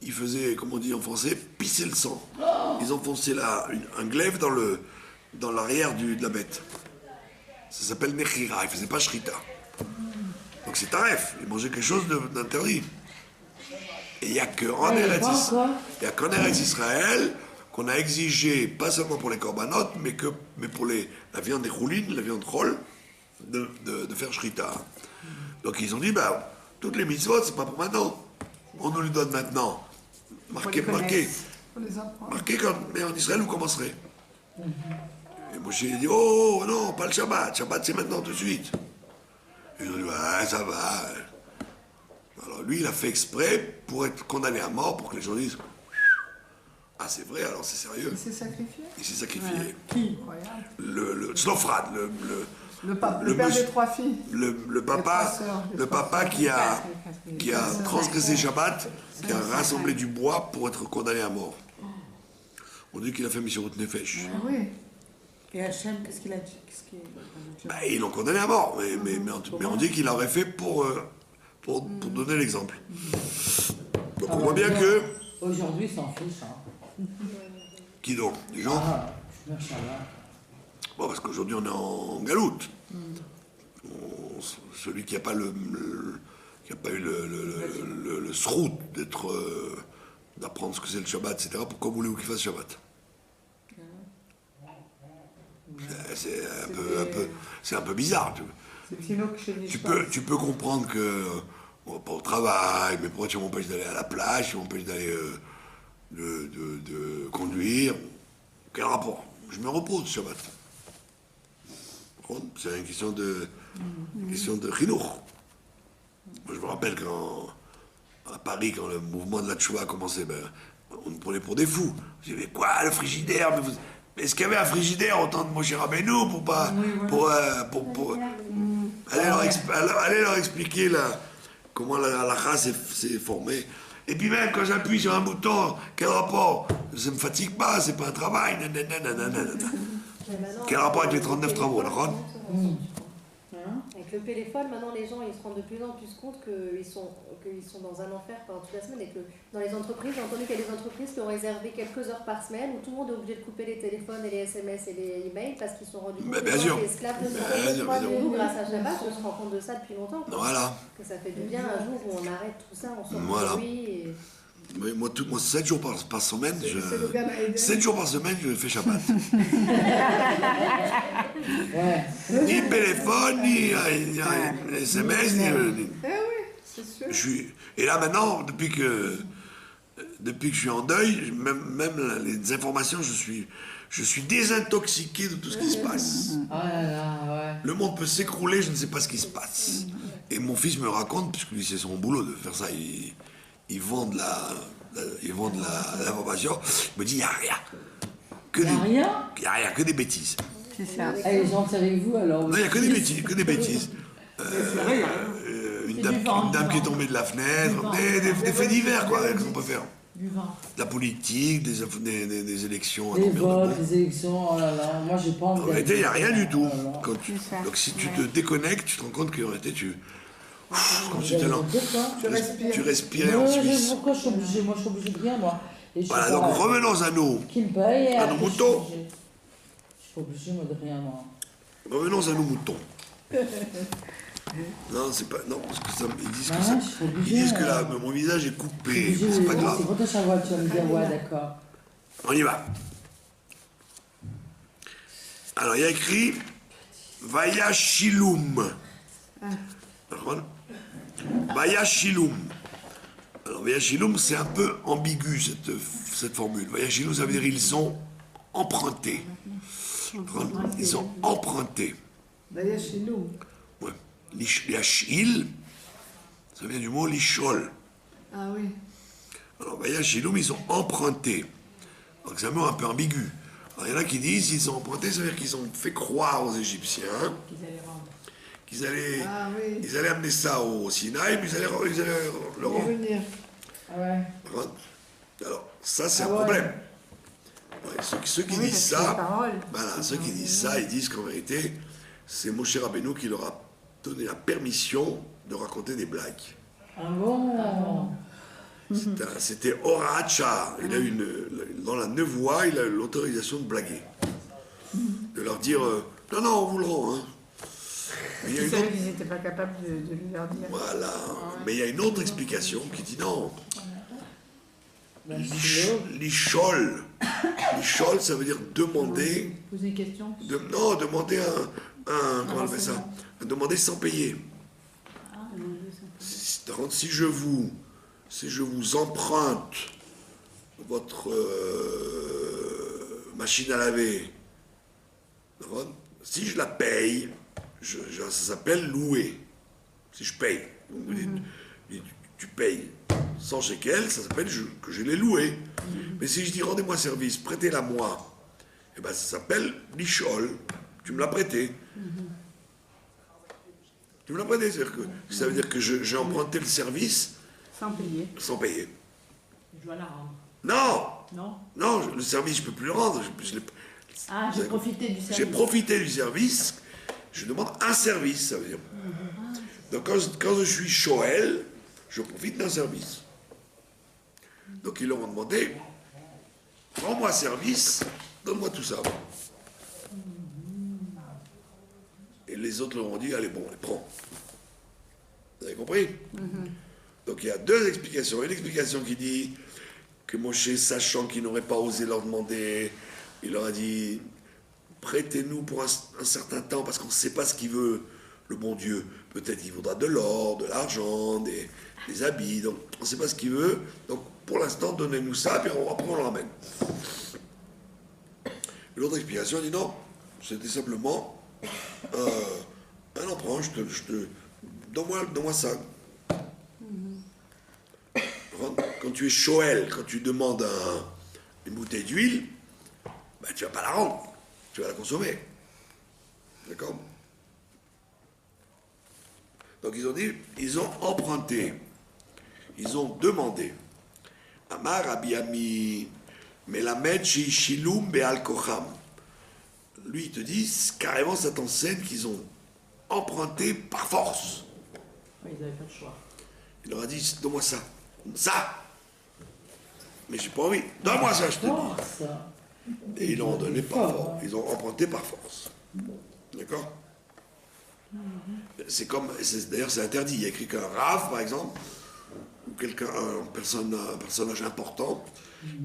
ils faisaient, comme on dit en français, pisser le sang. Ils enfonçaient un glaive dans l'arrière de la bête. Ça s'appelle nechira, ils faisaient pas shrita. Donc c'est taref, ils mangeaient quelque chose d'interdit. Et il n'y a qu'en Eretz Israël qu'on a exigé, pas seulement pour les corbanotes, mais pour la viande des choulines, la viande chol, de faire shrita. Donc ils ont dit, toutes les mitzvot, c'est pas pour maintenant. On nous les donne maintenant. Marquez, Faut les apprendre. mais en Israël, vous commencerez. Et Moshe il dit, oh non, pas le Shabbat. Shabbat, c'est maintenant, tout de suite. Ils ont dit, ouais, ça va. Alors lui, il a fait exprès pour être condamné à mort, pour que les gens disent, ah c'est vrai, alors c'est sérieux. Il s'est sacrifié. Il s'est sacrifié. Incroyable. Le Tzlofrad, Le père des trois filles. le papa qui a transgressé Shabbat, qui a rassemblé du bois pour être condamné à mort. On dit qu'il a fait Mishirut Nefesh. Ah oui. Et Hachem, qu'est-ce qu'il a dit? Ils l'ont condamné à mort, mais on dit qu'il l'aurait fait pour donner l'exemple. Donc on voit bien que... Aujourd'hui, ils s'en fichent. Hein. Qui donc? Les gens? Machallah. Bon, parce qu'aujourd'hui on est en galoute. Celui qui n'a pas qui a pas eu le srout d'apprendre ce que c'est le Shabbat, etc. Pourquoi voulez-vous qu'il fasse Shabbat? C'est un peu bizarre. Tu peux comprendre que on va pas au travail, mais pourquoi tu m'empêches d'aller à la plage, tu m'empêches d'aller de conduire? Quel rapport? Je me repose Shabbat. C'est une question de chinour. Moi, je me rappelle à Paris, quand le mouvement de la Tchouva a commencé, on nous prenait pour des fous. Je disais, mais quoi, le frigidaire? Mais est-ce qu'il y avait un frigidaire au temps de Moshe Rabbeinu allez leur expliquer comment la halakha s'est formée. Et puis même quand j'appuie sur un bouton, quel rapport? Ça ne me fatigue pas, c'est pas un travail. Quel rapport avec les 39 travaux, d'accord? Avec Avec le téléphone, maintenant les gens ils se rendent de plus en plus compte qu'ils sont dans un enfer pendant toute la semaine et que dans les entreprises, j'ai entendu qu'il y a des entreprises qui ont réservé quelques heures par semaine où tout le monde est obligé de couper les téléphones et les SMS et les emails parce qu'ils se sont rendus compte Mais que bien les gens sûr. étaient esclaves de Bien ça. sûr, bien sûr. Nous, grâce à Shabbat, on se rend compte de ça depuis longtemps. Quoi. Voilà. Que ça fait du bien un jour où on arrête tout ça, on sort Voilà. de lui et... Mais moi, 7 jours par semaine, C'est le Gan Eden. 7 jours par semaine, je fais Shabbat. Ouais. Ni téléphone, ni SMS, ni... Eh oui, c'est sûr. Et là maintenant, depuis que je suis en deuil, même les informations, je suis désintoxiqué de tout ce qui se passe. Ah là là, ouais. Le monde peut s'écrouler, je ne sais pas ce qui se passe. Et mon fils me raconte, puisque lui c'est son boulot de faire ça, ils vendent l'information. Il me dit, il n'y a rien. Il n'y a rien. Il n'y a rien, que des bêtises. C'est ça. Elle est gentille avec vous alors. Non, il n'y a que des bêtises, que des bêtises. Une dame qui est tombée de la fenêtre, des faits divers, quoi, qu'est-ce qu'on peut faire? Du vin. De la politique, des élections. Les combien de votes, mots. les élections, oh là là. Moi j'ai pas envie. En réalité, il n'y a rien du tout. Oh là là. C'est ça. Donc si tu te déconnectes, tu te rends compte qu'en réalité, comme tu Vous étais là. allez me dire quoi Tu respires. Tu respirais Ouais, en je- Suisse. Pourquoi je suis obligée? Moi je suis obligée de rien, moi. Et je Voilà, suis donc pas- revenons à nous. Qui me paye et À après, nos je suis moutons. obligée. Je suis pas obligée moi de rien, moi. Revenons à nos moutons. Non, c'est pas. Non, parce que ça, ils disent que Bah ça. ouais, je suis obligée, Ils disent que là, euh. mon visage est Je suis coupé. obligée C'est de- pas grave. C'est pour ta voix, tu vas me dire, ouais, d'accord. On y va. Alors, il y a écrit Vayashilum. D'accord. Vayashilum. Alors, Vayashilum, c'est un peu ambigu, cette formule. Vayashilum, ça veut dire ils ont emprunté. D'accord. Ils ont emprunté. D'ailleurs, chez nous. Ouais. Yashil, ça vient du mot lishol. Ah oui. Alors, Vayashilum, ils ont emprunté. Donc, c'est un mot un peu ambigu. Alors, il y en a qui disent ils ont emprunté, ça veut dire qu'ils ont fait croire aux Égyptiens Qu'ils allaient rendre. qu'ils allaient, Ah oui. ils allaient amener ça au Sinaï, puis ils allaient le rendre. Revenir. Ah ouais. Alors, ça, c'est Ah un ouais. problème. Ouais, ceux qui Oui, disent parce que les ça, paroles. voilà, ceux qui disent ça, ils disent qu'en vérité, c'est Moshe Rabbeinu qui leur a donné la permission de raconter des blagues. Ah bon. C'était Horacha. Il a dans la nevoie, il a eu l'autorisation de blaguer. De leur dire non, non, on vous le rend. Hein. Mais il y a Ils une savaient autre- qu'ils n'étaient pas capables de lui leur dire. Voilà. Mais il y a une autre explication qui dit non. Ben, c'est L'ishol. L'ishol, ça veut dire demander. Poser une question. Non, demander comment on appelle ça? Demander sans payer. Si je vous emprunte votre machine à laver, d'accord, si je la paye, ça s'appelle louer. Si je paye, donc vous dites, tu payes 100 shekels, ça s'appelle que je l'ai loué. Mais si je dis rendez-moi service, prêtez-la moi, eh ben, ça s'appelle l'ishol, tu me l'as prêté. Tu me l'as prêté, ça veut dire que j'ai emprunté le service Sans payer. sans payer. Je dois la rendre. Non, Non. non, le service, je ne peux plus le rendre. Ah, j'ai profité du service. J'ai profité du service, je demande un service, ça veut dire. Donc quand je suis Shoel, je profite d'un service. Donc ils leur ont demandé, rends-moi service, donne-moi tout ça. Et les autres leur ont dit, allez bon, prends. Vous avez compris? Donc il y a deux explications. Une explication qui dit que Moshe, sachant qu'il n'aurait pas osé leur demander, il leur a dit, prêtez-nous pour un certain temps, parce qu'on ne sait pas ce qu'il veut, le bon Dieu. Peut-être qu'il voudra de l'or, de l'argent, des habits, donc on ne sait pas ce qu'il veut. Donc pour l'instant, donnez-nous ça, puis après on le ramène. L'autre explication dit non, c'était simplement un emprunt, donne-moi ça. Quand tu es Shoel, quand tu demandes une bouteille d'huile, ben, tu ne vas pas la rendre, tu vas la consommer. D'accord? Donc ils ont dit, ils ont emprunté, ils ont demandé. Amar Abiyami Melamed Shilum Beal Kocham. Lui, il te dit, carrément, ça t'enseigne qu'ils ont emprunté par force. Oui, ils n'avaient pas le choix. Il leur a dit, donne-moi ça. Ça. Mais j'ai pas envie. Donne-moi ça, je te dis. Force. Et ils l'ont donné par force. Ils ont emprunté par force. D'accord? C'est comme, d'ailleurs c'est interdit. Il y a écrit qu'un rave, par exemple, ou quelqu'un, un personnage important,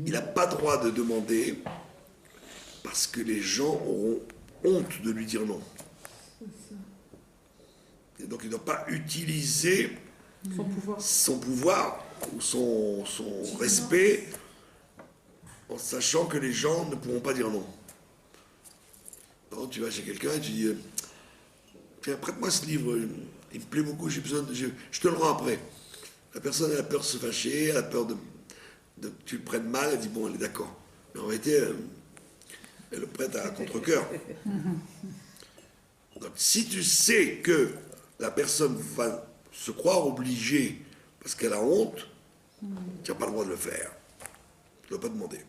il n'a pas droit de demander parce que les gens auront honte de lui dire non. Et donc il ne doit pas utiliser son pouvoir ou son respect en sachant que les gens ne pourront pas dire non. Alors, tu vas chez quelqu'un et tu dis tiens, prête-moi ce livre, il me plaît beaucoup, j'ai besoin je te le rends après. La personne elle a peur de se fâcher, elle a peur de que tu le prennes mal, elle dit bon, elle est d'accord. Mais en réalité, elle le prête à contre-cœur. Donc si tu sais que la personne va se croire obligée parce qu'elle a honte, tu n'as pas le droit de le faire. Tu ne dois pas demander.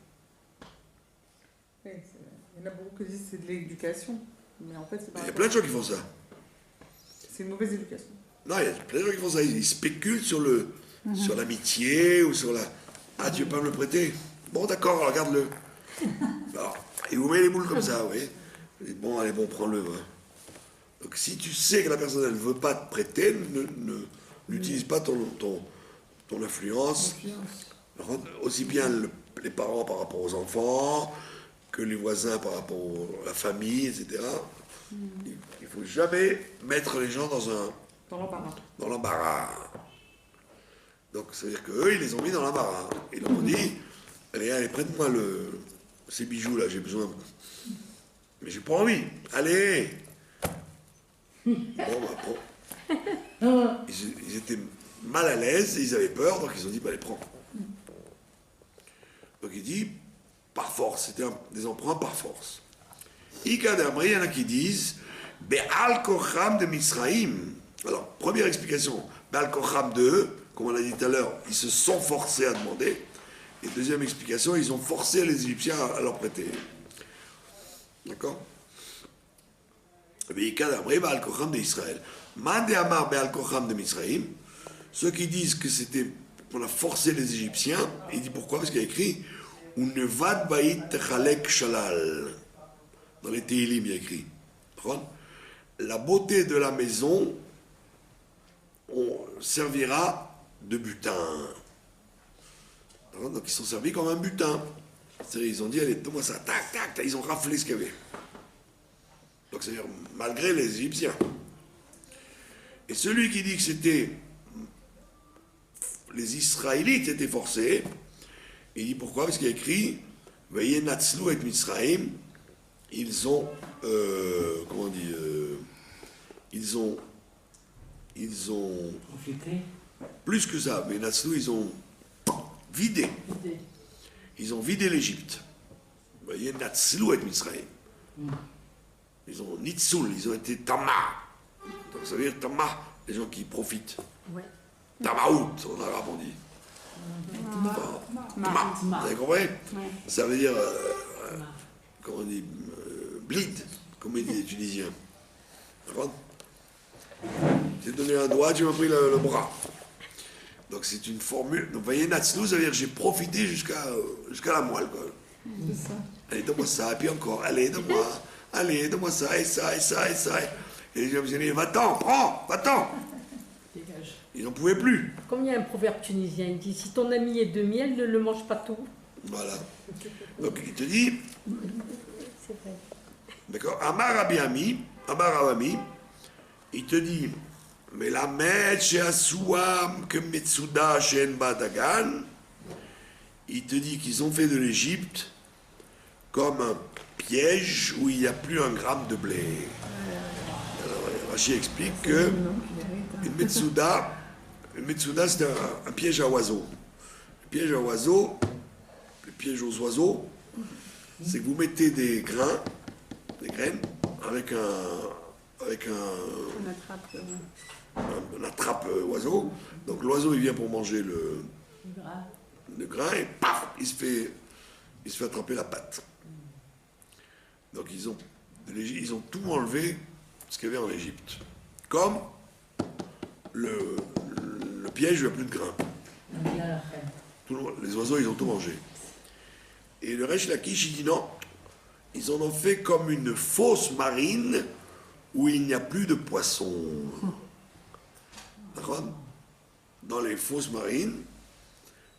Oui, il y en a beaucoup qui disent que c'est de l'éducation. Mais en fait, c'est pas. Il y a plein de gens qui font ça. C'est une mauvaise éducation. Non, il y a plein de gens qui font ça. Ils spéculent sur l'amitié ou sur la... Ah, tu veux pas me le prêter? Bon, d'accord, alors garde-le. Alors, il vous met les boules comme ça, vous voyez. Bon, allez, bon, prends-le. Ouais. Donc, si tu sais que la personne, elle ne veut pas te prêter, n'utilise pas ton influence. Aussi bien les parents par rapport aux enfants, que les voisins par rapport à la famille, etc. Il ne faut jamais mettre les gens dans l'embarras. Donc, c'est-à-dire qu'eux, ils les ont mis dans l'embarras. Ils leur ont dit, allez, prête-moi ces bijoux-là, j'ai besoin. Mais j'ai pas envie. Allez. Ils étaient mal à l'aise, ils avaient peur, donc ils ont dit, allez, prends. Donc il dit, par force, c'était des emprunts par force. Il y en a qui disent, Be'al Kocham de Misraïm. Alors, première explication, Be'al Kocham de eux, comme on a dit tout à l'heure, ils se sont forcés à demander. Et deuxième explication, ils ont forcé les Égyptiens à leur prêter. D'accord? Be'al Kocham de Israël. Mande Amar Be'al Kocham de Misraïm. Ceux qui disent que c'était pour a forcé les Égyptiens, il dit pourquoi? Parce qu'il y a écrit Unevad Baït Chalek Shalal. Dans les Tehillim, il y a écrit. La beauté de la maison servira de butin. Donc ils sont servis comme un butin. C'est-à-dire, ils ont dit, allez, donne-moi ça, tac, tac, tac, ils ont raflé ce qu'il y avait. Donc c'est-à-dire, malgré les Égyptiens. Et celui qui dit que c'était les Israélites étaient forcés, il dit pourquoi? Parce qu'il y a écrit Veye Natzlu et Mitzraïm, ils ont comment on dit ils ont Profiter. plus que ça, mais Natzlu, ils ont vidé. Ils ont vidé l'Égypte. Veye Natzlu et Mitzraïm. Ils ont Nitzul, ils ont été Tama. Donc ça veut dire Tama, les gens qui profitent. Ouais. Tamaout, en arabe on dit. Tama. Vous avez compris? Ça veut dire, comment on dit, bleed, comme disent les Tunisiens. D'accord? J'ai donné un doigt, tu m'as pris le bras. Donc c'est une formule. Donc vous voyez, Natzlou, ça veut dire que j'ai profité jusqu'à la moelle. Quoi. C'est ça. Allez, donne-moi ça, et puis encore, allez, donne-moi ça, et ça, et ça, et ça. Et les gens me disaient, va-t'en, prends, va-t'en. Dégage. Ils n'en pouvaient plus. Comme il y a un proverbe tunisien, il dit si ton ami est de miel, ne le mange pas tout. Voilà. Donc il te dit, C'est vrai. d'accord, Amar Abiami, il te dit, mais la met chez Assouam que Metsuda chez Badagan, il te dit qu'ils ont fait de l'Égypte comme un piège où il n'y a plus un gramme de blé. Alors Rachi explique que une Metsuda c'est un piège à oiseaux. Le piège à oiseaux, le piège aux oiseaux, c'est que vous mettez des graines, avec on attrape oiseau. Donc l'oiseau il vient pour manger le grain et paf, il se fait attraper la patte. Donc ils ont tout enlevé ce qu'il y avait en Égypte. comme le piège où il n'y a plus de grains. Il a la reine. Les oiseaux, ils ont tout mangé. Et le Resh Lakish, il dit non, ils en ont fait comme une fosse marine où il n'y a plus de poissons. D'accord? Dans les fosses marines,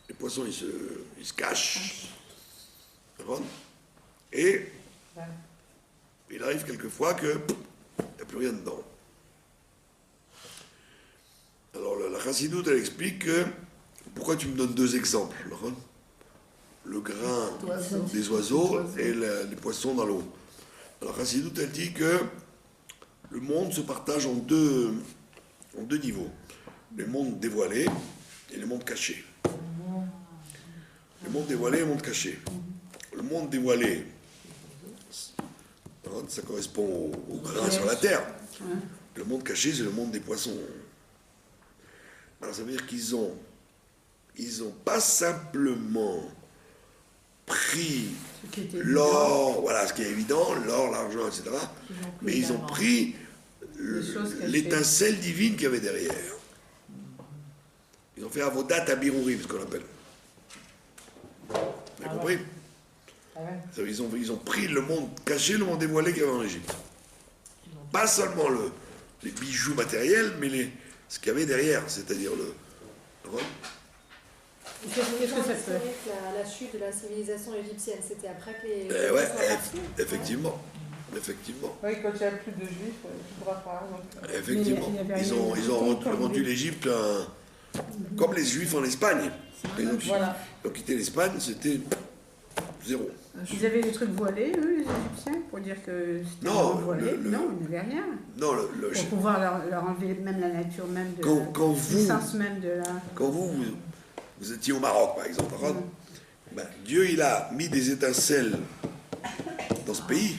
les poissons, ils se cachent. D'accord? Et il arrive quelquefois que il n'y a plus rien dedans. Alors la Chassidoute, elle explique que pourquoi tu me donnes deux exemples, Laurent? Le grain des oiseaux et les poissons dans l'eau. Alors Chassidoute, elle dit que le monde se partage en deux niveaux. Le monde dévoilé et le monde caché. Le monde dévoilé et le monde caché. Le monde dévoilé, ça correspond au grain sur la terre. Le monde caché, c'est le monde des poissons. Alors ça veut dire qu'ils ont pas simplement pris l'or, voilà ce qui est évident, l'or, l'argent, etc. Mais ils ont pris l'étincelle divine qu'il y avait derrière. Ils ont fait avodat abirurim, ce qu'on appelle. Vous avez compris? Ils ont pris le monde caché, le monde dévoilé qu'il y avait en Égypte. Pas seulement les bijoux matériels, mais ce qu'il y avait derrière, c'est-à-dire le Qu'est-ce que ça fait? La chute de la civilisation égyptienne, c'était après que les... ouais, effectivement. Effectivement. Oui, quand il n'y a plus de juifs, tu pourras faire. Donc... Effectivement. Ils ont rendu l'Égypte comme les juifs en Espagne. Ils ont quitté l'Espagne, c'était zéro. Ils avaient des trucs voilés, eux, les Égyptiens, pour dire que c'était voilé. Non, ils n'avaient rien. Non, pour pouvoir leur enlever même la nature même de l'essence même de la... Quand vous étiez au Maroc, par exemple, Dieu, il a mis des étincelles dans ce pays.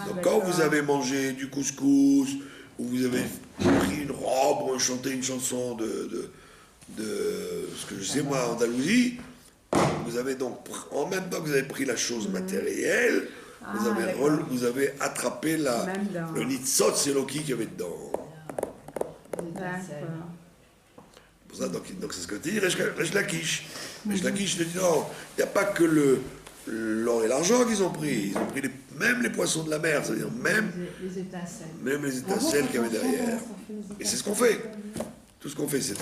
Donc quand vous avez mangé du couscous, ou vous avez pris une robe, ou chanté une chanson de ce que je sais moi, Andalousie, vous avez donc, en même temps que vous avez pris la chose matérielle, vous avez attrapé le nitzot seloki qu'il y avait dedans. Pour ça, donc c'est ce que tu dis, Resh Lakish. Resh Lakish te dit non, il n'y a pas que l'or et l'argent qu'ils ont pris, ils ont pris même les poissons de la mer, c'est-à-dire même les étincelles qu'il y avait derrière. Et c'est ce qu'on fait. Tout ce qu'on fait, c'est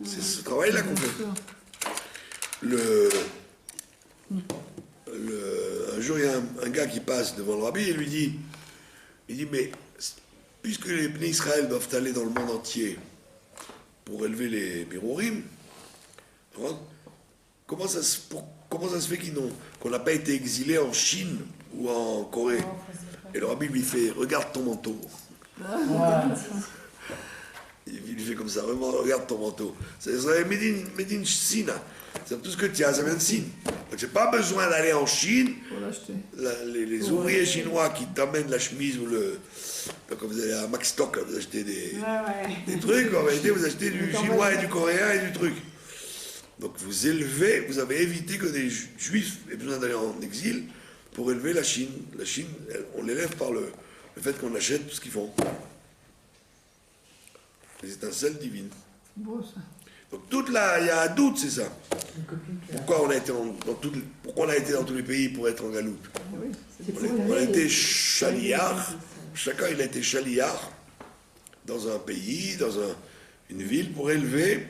ce travail-là qu'on fait. Un jour, il y a un gars qui passe devant le rabbi et lui dit, mais puisque les Bnei Israël doivent aller dans le monde entier pour élever les Birourim, comment ça se fait qu'on n'a pas été exilé en Chine ou en Corée? Et le rabbi lui fait, regarde ton manteau. Il lui fait comme ça, vraiment, regarde ton manteau. C'est Medine Sina. C'est tout ce que tu as, ça vient de Chine. Donc j'ai pas besoin d'aller en Chine. Pour l'acheter. Les ouvriers chinois qui t'amènent la chemise ou quand vous allez à Max Stock, vous achetez des trucs, en réalité vous achetez du chinois et du coréen et du truc. Donc vous avez évité que des juifs aient besoin d'aller en exil pour élever la Chine. La Chine, on l'élève par le fait qu'on achète tout ce qu'ils font. Les étincelles divines. Beau ça. Donc il y a un doute, c'est ça. Pourquoi on a été dans tous les pays pour être en Galoupe? On a été chaliard. Chacun il a été chaliard dans un pays, dans une ville pour élever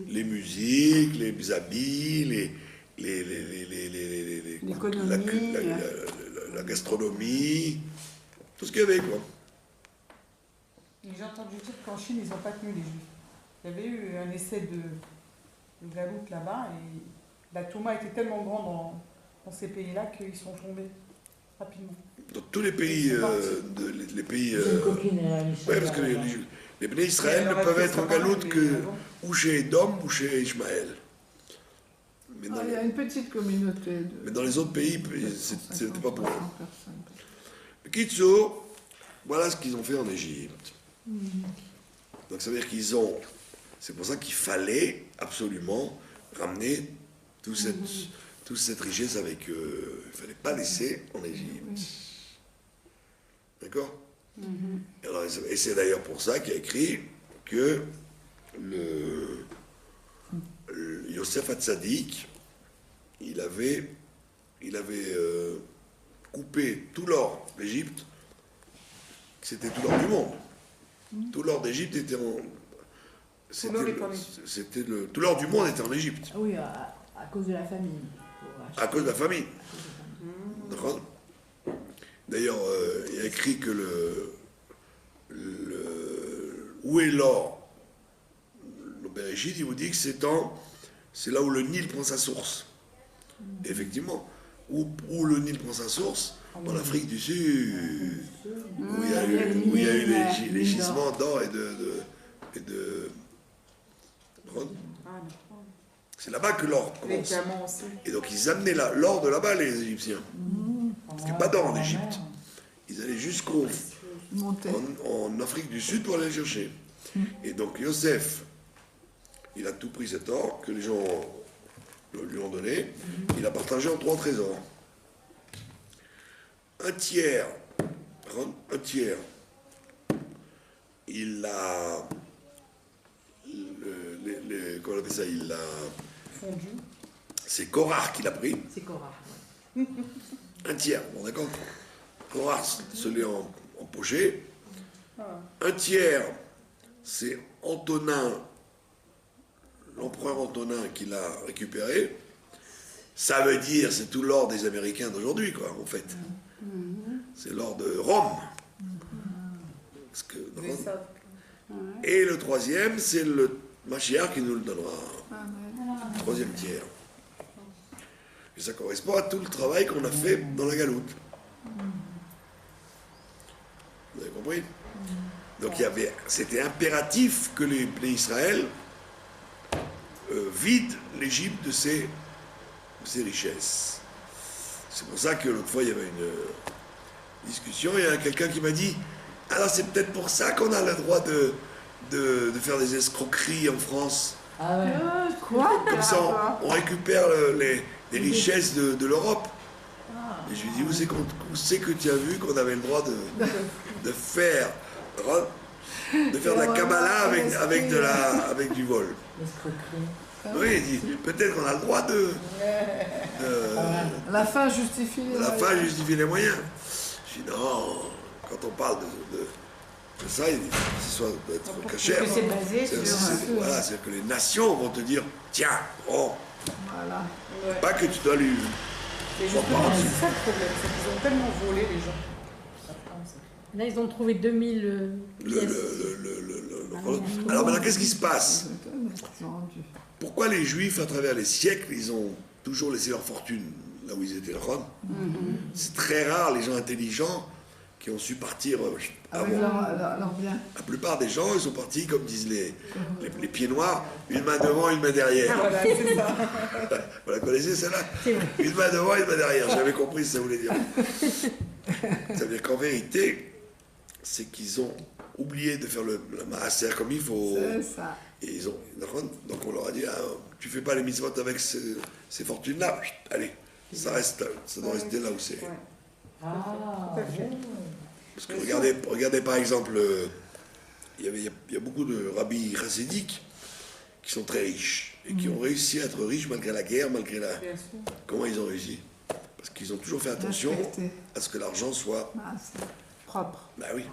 les musiques, les habits, l'économie, la gastronomie, tout ce qu'il y avait quoi. J'ai entendu dire qu'en Chine, ils n'ont pas tenu les juifs. Il y avait eu un essai de galoute là-bas et la touma était tellement grande dans ces pays-là qu'ils sont tombés rapidement. Dans tous les pays, les pays... parce que les Bnei Israël ne peuvent être en galoute que ou chez Edom ou chez Ishmaël. Il y a une petite communauté. Mais dans les autres pays, c'était pas pour eux. Kitso, voilà ce qu'ils ont fait en Égypte. Donc ça veut dire c'est pour ça qu'il fallait absolument ramener toute cette richesse avec eux. Il ne fallait pas laisser en Égypte. D'accord? Et c'est d'ailleurs pour ça qu'il a écrit que Yosef Hatzadik, il avait coupé tout l'or d'Égypte, c'était tout l'or du monde. Tout l'or d'Égypte était en... Tout l'or du monde était en Égypte. Oui, à cause de la famine. À cause de la famine. D'accord. D'ailleurs, il a écrit que où est l'or? Le Bereshit, il vous dit que c'est là où le Nil prend sa source. Et effectivement, où le Nil prend sa source? En Afrique du Sud, où il y a eu les gisements d'or et de c'est là-bas que l'or Les commence. diamants aussi. Et donc ils amenaient l'or de là-bas, les Égyptiens. Parce qu'il n'y a pas d'or en Égypte. Ils allaient en Afrique du Sud pour aller le chercher. Et donc Yosef, il a tout pris cet or que les gens lui ont donné. Il a partagé en 3 trésors. Un tiers, il a... comment on appelle ça? Il a... Fondu. C'est Korah qui l'a pris. C'est Cora. Un tiers, bon d'accord. Korah se l'est empoché. Un tiers, c'est Antonin, l'empereur Antonin qui l'a récupéré. Ça veut dire, c'est tout l'or des Américains d'aujourd'hui, quoi, en fait. C'est l'or de Rome. Parce que, et le troisième, c'est le Mashiach qui nous le donnera. Troisième tiers. Et ça correspond à tout le travail qu'on a fait dans la galoute. Vous avez compris? Donc c'était impératif que les Israël vident l'Égypte de ses richesses. C'est pour ça que l'autre fois il y avait une discussion, il y a quelqu'un qui m'a dit alors c'est peut-être pour ça qu'on a le droit de faire des escroqueries en France. Ah ouais. Quoi? Comme ça on récupère les richesses de l'Europe. Et je lui dis où c'est que tu as vu qu'on avait le droit de faire de la Kabbalah avec du vol. L'escroquerie. Oui, il dit peut-être qu'on a le droit de La fin justifie les la moyens. fin justifie les moyens. Je dis non, quand on parle de ça, il dit que ce soit être cachère. Parce que c'est basé sur... Voilà, c'est que les nations vont te dire tiens, oh, Voilà. pas que tu dois lui. Et justement, c'est ça le problème, c'est qu'ils ont tellement volé les gens. Là, ils ont trouvé 2000 pièces. Alors maintenant, qu'est-ce qui se passe? Ils ont rendu. Pourquoi les Juifs, à travers les siècles, ils ont toujours laissé leur fortune là où ils étaient à Rome? C'est très rare les gens intelligents qui ont su partir Avec avant. leur bien. La plupart des gens, ils sont partis, comme disent les pieds noirs, une main devant, une main derrière. Voilà, c'est ça. Vous la connaissez celle-là? C'est vrai. Une main devant, une main derrière. J'avais compris ce que ça voulait dire. Ça veut dire qu'en vérité, c'est qu'ils ont oublié de faire le maaser comme il faut. C'est ça. Et ils ont, donc on leur a dit, ah, tu fais pas les mitzvot avec ces fortunes-là, allez, ça doit rester là où c'est. Ouais. Ah, Tout à fait. Parce que regardez par exemple, il y a beaucoup de rabbis chassidiques qui sont très riches et qui ont réussi à être riches malgré la guerre, malgré la... Bien sûr. Comment ils ont réussi? Parce qu'ils ont toujours fait attention Respecté. à ce que l'argent soit... Ah, c'est propre. Bah oui,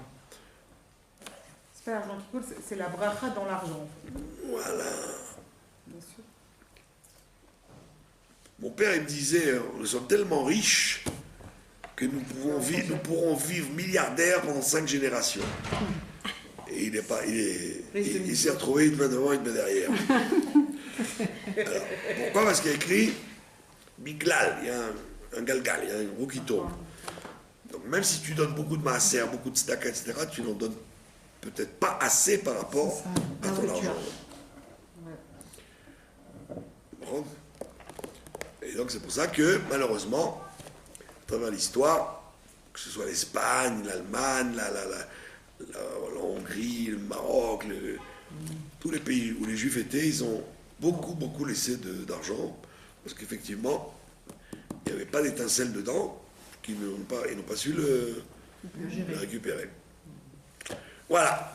C'est pas l'argent qui coule, c'est la bracha dans l'argent. voilà. Bien sûr. Mon père, il me disait, nous sommes tellement riches que nous pourrons vivre milliardaires pendant 5 générations. Et il s'est retrouvé une main devant, une main derrière. Alors, pourquoi? Parce qu'il y a écrit Biglal, il y a un galgal, il y a un roue qui tombe. Donc même si tu donnes beaucoup de maaser, beaucoup de tzedaka, etc., tu n'en donnes peut-être pas assez par rapport à ton argent. Bon. Et donc c'est pour ça que, malheureusement, à travers l'histoire, que ce soit l'Espagne, l'Allemagne, la Hongrie, le Maroc, tous les pays où les Juifs étaient, ils ont beaucoup laissé d'argent, parce qu'effectivement, il n'y avait pas d'étincelle dedans, ils n'ont pas su le récupérer. Voilà.